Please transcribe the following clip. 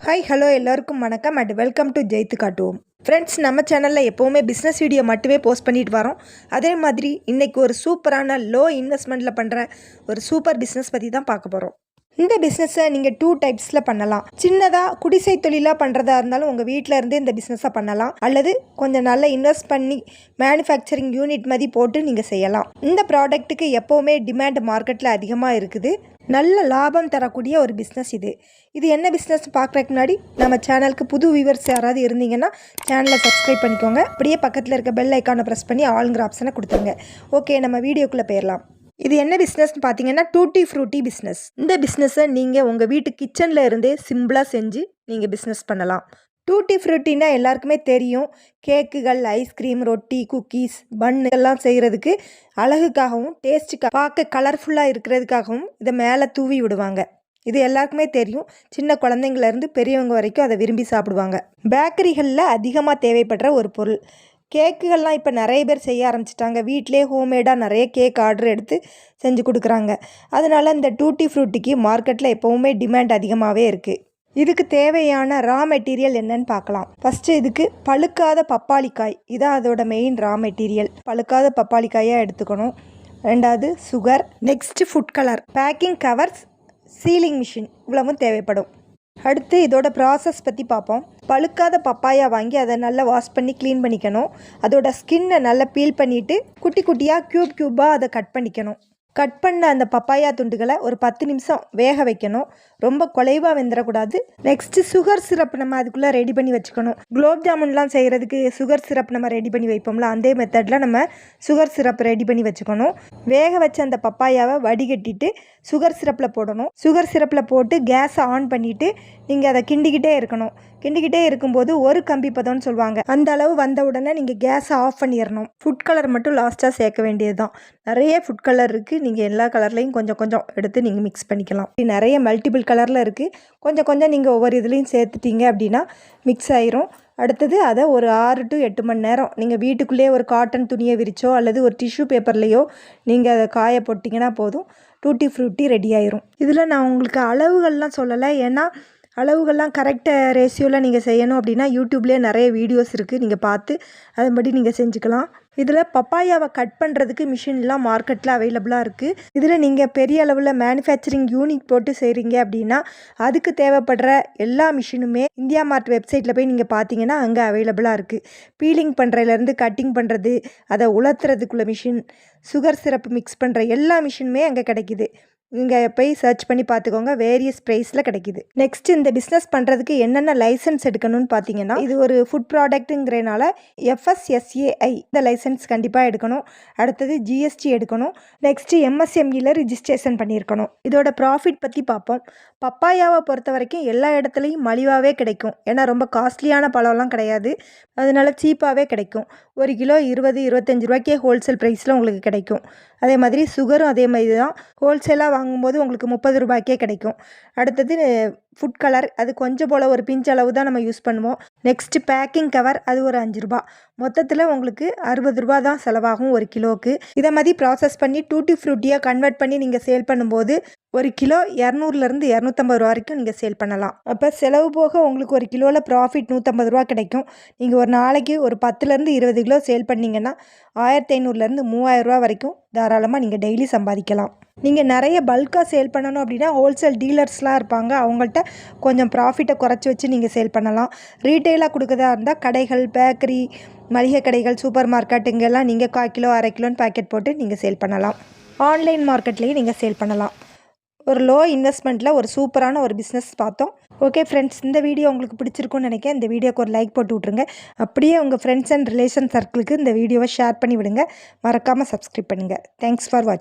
Hi hello எல்லாருக்கும் வணக்கம் and welcome to ஜெயித்து காட்டுவோம். ஃப்ரெண்ட்ஸ், நம்ம சேனலில் எப்போவுமே பிஸ்னஸ் வீடியோ மட்டுமே போஸ்ட் பண்ணிட்டு வரோம். அதே மாதிரி இன்றைக்கி ஒரு சூப்பரான லோ இன்வெஸ்ட்மெண்ட்டில் பண்ணுற ஒரு சூப்பர் பிஸ்னஸ் பற்றி தான் பார்க்க போகிறோம். இந்த பிஸ்னஸை நீங்கள் 2 டைப்ஸில் பண்ணலாம். சின்னதாக குடிசை தொழிலாக பண்ணுறதா இருந்தாலும் உங்கள் வீட்டில் இருந்தே இந்த பிஸ்னஸை பண்ணலாம். அல்லது கொஞ்சம் நல்லா இன்வெஸ்ட் பண்ணி மேனுஃபேக்சரிங் யூனிட் மாதிரி போட்டு நீங்கள் செய்யலாம். இந்த ப்ராடக்ட்டுக்கு எப்போவுமே டிமாண்ட் மார்க்கெட்டில் அதிகமாக இருக்குது. நல்ல லாபம் தரக்கூடிய ஒரு பிஸ்னஸ் இது. இது என்ன பிஸ்னஸ் பார்க்குறதுக்கு முன்னாடி நம்ம சேனலுக்கு புது வியூவர்ஸ் யாராவது இருந்தீங்கன்னா சேனலை சப்ஸ்கிரைப் பண்ணிக்கோங்க. அப்படியே பக்கத்தில் இருக்க பெல் ஐக்கானை ப்ரெஸ் பண்ணி ஆளுங்கிற ஆப்ஷனை கொடுத்துருங்க. ஓகே, நம்ம வீடியோக்குள்ளே போயிடலாம். இது என்ன பிஸ்னஸ்ன்னு பார்த்தீங்கன்னா டூட்டி ஃப்ரூட்டி பிஸ்னஸ். இந்த பிஸ்னஸை நீங்கள் உங்கள் வீட்டு கிச்சனில் இருந்தே சிம்பிளாக செஞ்சு நீங்கள் பிஸ்னஸ் பண்ணலாம். டூட்டி ஃப்ரூட்டின்னா எல்லாருக்குமே தெரியும். கேக்குகள், ஐஸ்கிரீம், ரொட்டி, குக்கீஸ், பன்னு எல்லாம் செய்கிறதுக்கு அழகுக்காகவும் டேஸ்ட்டுக்காக பார்க்க கலர்ஃபுல்லாக இருக்கிறதுக்காகவும் இதை மேலே தூவி விடுவாங்க. இது எல்லாருக்குமே தெரியும். சின்ன குழந்தைங்கள்லேருந்து பெரியவங்க வரைக்கும் அதை விரும்பி சாப்பிடுவாங்க. பேக்கரிகளில் அதிகமாக தேவைப்படுற ஒரு பொருள். கேக்குகள்லாம் இப்போ நிறைய பேர் செய்ய ஆரம்பிச்சிட்டாங்க. வீட்டிலே ஹோம்மேடாக நிறைய கேக் ஆர்டர் எடுத்து செஞ்சு கொடுக்குறாங்க. அதனால் இந்த டூட்டி ஃப்ரூட்டிக்கு மார்க்கெட்டில் எப்போவுமே டிமாண்ட் அதிகமாகவே இருக்குது. இதுக்கு தேவையான ரா மெட்டீரியல் என்னன்னு பார்க்கலாம். ஃபஸ்ட்டு இதுக்கு பழுக்காத பப்பாளிக்காய், இதான் அதோட மெயின் ரா மெட்டீரியல். பழுக்காத பப்பாளிக்காயாக எடுத்துக்கணும். ரெண்டாவது sugar, next food colour, packing covers, sealing machine இவ்வளவும் தேவைப்படும். அடுத்து இதோட ப்ராசஸ் பற்றி பார்ப்போம். பழுக்காத பப்பாயா வாங்கி அதை நல்லா வாஷ் பண்ணி க்ளீன் பண்ணிக்கணும். அதோட ஸ்கின்னை நல்லா பீல் பண்ணிவிட்டு குட்டி குட்டியாக க்யூபாக அதை கட் பண்ணிக்கணும். கட் பண்ண அந்த பப்பாயா துண்டுகளை ஒரு 10 நிமிஷம் வேக வைக்கணும். ரொம்ப குலைவாக வெந்துடக்கூடாது. நெக்ஸ்ட்டு சுகர் சிரப் நம்ம அதுக்குள்ளே ரெடி பண்ணி வச்சுக்கணும். குலோப் ஜாமுன்லாம் செய்கிறதுக்கு சுகர் சிரப் நம்ம ரெடி பண்ணி வைப்போம்ல, அதே மெத்தடில் நம்ம சுகர் சிரப் ரெடி பண்ணி வச்சுக்கணும். வேக வச்ச அந்த பப்பாயாவை வடிகட்டிட்டு சுகர் சிரப்பில் போடணும். சுகர் சிரப்பில் போட்டு கேஸை ஆன் பண்ணிவிட்டு நீங்கள் அதை கிண்டிக்கிட்டே இருக்கணும். கிண்டிக்கிட்டே இருக்கும்போது ஒரு கம்பி பதம்னு சொல்லுவாங்க, அந்த அளவு வந்த உடனே நீங்கள் கேஸை ஆஃப் பண்ணிடணும். ஃபுட் கலர் மட்டும் லாஸ்ட்டாக சேர்க்க வேண்டியது தான். நிறைய ஃபுட் கலர் இருக்குது. நீங்கள் எல்லா கலர்லேயும் கொஞ்சம் கொஞ்சம் எடுத்து நீங்கள் மிக்ஸ் பண்ணிக்கலாம். நிறைய மல்டிபிள் கலரில் இருக்குது. கொஞ்சம் கொஞ்சம் நீங்கள் ஒவ்வொரு இதுலேயும் சேர்த்துட்டீங்க அப்படின்னா மிக்ஸ் ஆயிரும். அடுத்தது அதை ஒரு 6 to 8 மணி நேரம் நீங்கள் வீட்டுக்குள்ளேயே ஒரு காட்டன் துணியை விரிச்சோ அல்லது ஒரு டிஷ்யூ பேப்பர்லேயோ நீங்கள் அதை காய போட்டிங்கன்னா போதும். டூட்டி ஃப்ரூட்டி ரெடி ஆயிரும். இதில் நான் உங்களுக்கு அளவுகள்லாம் சொல்லலை, ஏன்னா அளவுகள்லாம் கரெக்டாக ரேஷியோவில் நீங்கள் செய்யணும் அப்படின்னா யூடியூப்லேயே நிறைய வீடியோஸ் இருக்குது. நீங்கள் பார்த்து அதன்படி நீங்கள் செஞ்சுக்கலாம். இதில் பப்பாயாவை கட் பண்ணுறதுக்கு மிஷின்லாம் மார்க்கெட்டில் அவைலபிளாக இருக்குது. இதில் நீங்கள் பெரிய அளவில் மேனுஃபேக்சரிங் யூனிட் போட்டு செய்கிறீங்க அப்படின்னா அதுக்கு தேவைப்படுற எல்லா மிஷினுமே இந்தியா மார்ட் வெப்சைட்டில் போய் நீங்கள் பார்த்தீங்கன்னா அங்கே அவைலபிளாக இருக்குது. பீலிங் பண்ணுறதுலேருந்து கட்டிங் பண்ணுறது, அதை உலர்த்துறதுக்குள்ள மிஷின், சுகர் சிரப் மிக்ஸ் பண்ணுற எல்லா மிஷினுமே அங்கே கிடைக்கிது. நீங்கள் போய் சர்ச் பண்ணி பார்த்துக்கோங்க, வேரியஸ் ப்ரைஸில் கிடைக்கிது. நெக்ஸ்ட் இந்த பிஸ்னஸ் பண்ணுறதுக்கு என்னென்ன லைசன்ஸ் எடுக்கணும்னு பார்த்தீங்கன்னா, இது ஒரு ஃபுட் ப்ராடக்ட்டுங்கிறனால FSSAI இந்த லைசன்ஸ் கண்டிப்பாக எடுக்கணும். அடுத்தது GST எடுக்கணும். நெக்ஸ்ட்டு MSMEயில் ரிஜிஸ்ட்ரேஷன் பண்ணியிருக்கணும். இதோட ப்ராஃபிட் பற்றி பார்ப்போம். பப்பாயாவை பொறுத்த வரைக்கும் எல்லா இடத்துலையும் மலிவாகவே கிடைக்கும். ஏன்னா ரொம்ப காஸ்ட்லியான பழம்லாம் கிடையாது. அதனால சீப்பாகவே கிடைக்கும். 1 கிலோ 20-25 ரூபாய்க்கே ஹோல்சேல் ப்ரைஸில் உங்களுக்கு கிடைக்கும். அதே மாதிரி சுகரும் அதே மாதிரி தான். ஹோல்சேலாக வாங்கும்போது உங்களுக்கு 30 ரூபாய்க்கே கிடைக்கும். அடுத்தது ஃபுட் கலர், அது கொஞ்சம் போல் ஒரு பிஞ்ச் அளவு தான் நம்ம யூஸ் பண்ணுவோம். நெக்ஸ்ட்டு பேக்கிங் கவர், அது ஒரு 5 ரூபா. மொத்தத்தில் உங்களுக்கு 60 ரூபா தான் செலவாகும் 1 கிலோவுக்கு. இதை மாதிரி ப்ராசஸ் பண்ணி டூட்டி ஃப்ரூட்டியாக கன்வெர்ட் பண்ணி நீங்கள் சேல் பண்ணும்போது 1 கிலோ 200லேருந்து 250 ரூபா வரைக்கும் நீங்கள் சேல் பண்ணலாம். அப்போ செலவு போக உங்களுக்கு 1 கிலோவில் ப்ராஃபிட் 150 ரூபா கிடைக்கும். நீங்கள் ஒரு நாளைக்கு ஒரு 10லேருந்து 20 கிலோ சேல் பண்ணிங்கன்னா 1500லேருந்து 3000 ரூபா வரைக்கும் தாராளமாக நீங்கள் டெய்லி சம்பாதிக்கலாம். நீங்கள் நிறைய பல்காக சேல் பண்ணணும் அப்படின்னா ஹோல்சேல் டீலர்ஸ்லாம் இருப்பாங்க, அவங்கள்ட்ட கொஞ்சம் ப்ராஃபிட்டை குறைச்சி வச்சு நீங்கள் சேல் பண்ணலாம். ரீட்டெயிலாக கொடுக்குறதா இருந்தால் கடைகள், பேக்கரி, மளிகை கடைகள், சூப்பர் மார்க்கெட் இங்கெல்லாம் நீங்கள் 1/4 கிலோ 1/2 கிலோன்னு பேக்கெட் போட்டு நீங்கள் சேல் பண்ணலாம். ஆன்லைன் மார்க்கெட்லேயும் நீங்கள் சேல் பண்ணலாம். ஒரு லோ இன்வெஸ்ட்மெண்ட்டில் ஒரு சூப்பரான ஒரு பிஸ்னஸ் பார்த்தோம். ஓகே ஃப்ரெண்ட்ஸ், இந்த வீடியோ உங்களுக்கு பிடிச்சிருக்குன்னு நினைக்கிறேன். இந்த வீடியோக்கு ஒரு லைக் போட்டு விட்ருங்க. அப்படியே உங்கள் ஃப்ரெண்ட்ஸ் அண்ட் ரிலேஷன் சர்க்கிளுக்கு இந்த வீடியோவை ஷேர் பண்ணி விடுங்க. மறக்காமல் சப்ஸ்கிரைப் பண்ணுங்கள். தேங்க்ஸ் ஃபார் வாட்சிங்.